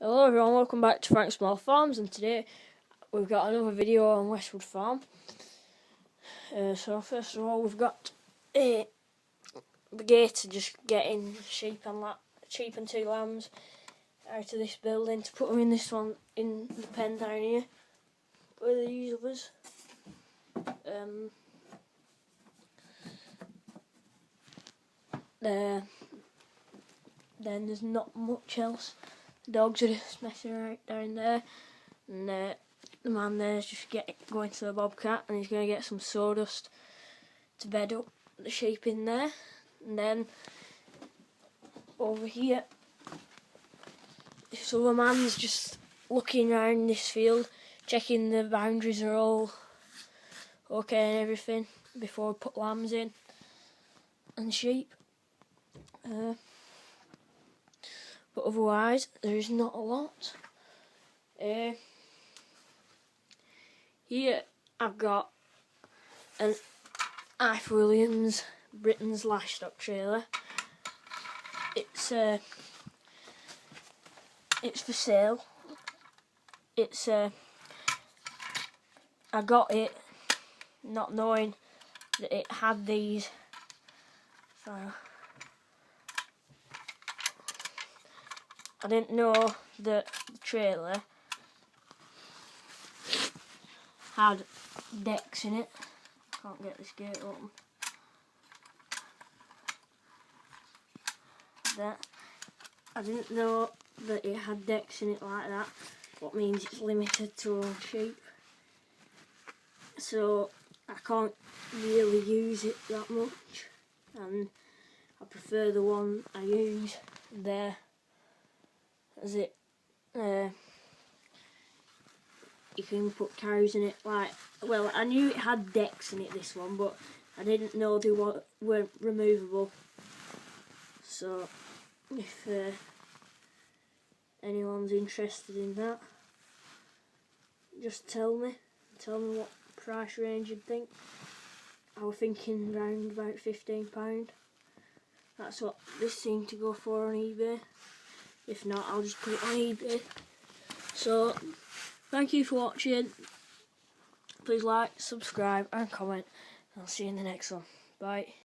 Hello everyone, welcome back to Frank's Small Farms, and today we've got another video on Westwood Farm. So first of all, we've got the gator just getting sheep and two lambs out of this building to put them in this one in the pen down here with these others. Then there's not much else. The dogs are just messing around down there, and the man there's just going to the bobcat, and he's going to get some sawdust to bed up the sheep in there. And then over here, this other man's just looking around this field, checking the boundaries are all okay and everything before we put lambs in and sheep. But otherwise, there is not a lot. Here I've got an F. Williams Britain's livestock trailer. It's for sale. I got it not knowing that it had these. So I didn't know that the trailer had decks in it. Can't get this gate open. I didn't know that it had decks in it like that, what means it's limited to all sheep. So I can't really use it that much, and I prefer the one I use there. As it, you can put cows in it. Well, I knew it had decks in it, this one, but I didn't know they weren't removable. So if anyone's interested in that, just tell me what price range you'd think. I was thinking around about £15. That's what this seemed to go for on eBay. If not, I'll just put it on eBay. So, thank you for watching. Please like, subscribe and comment. I'll see you in the next one. Bye.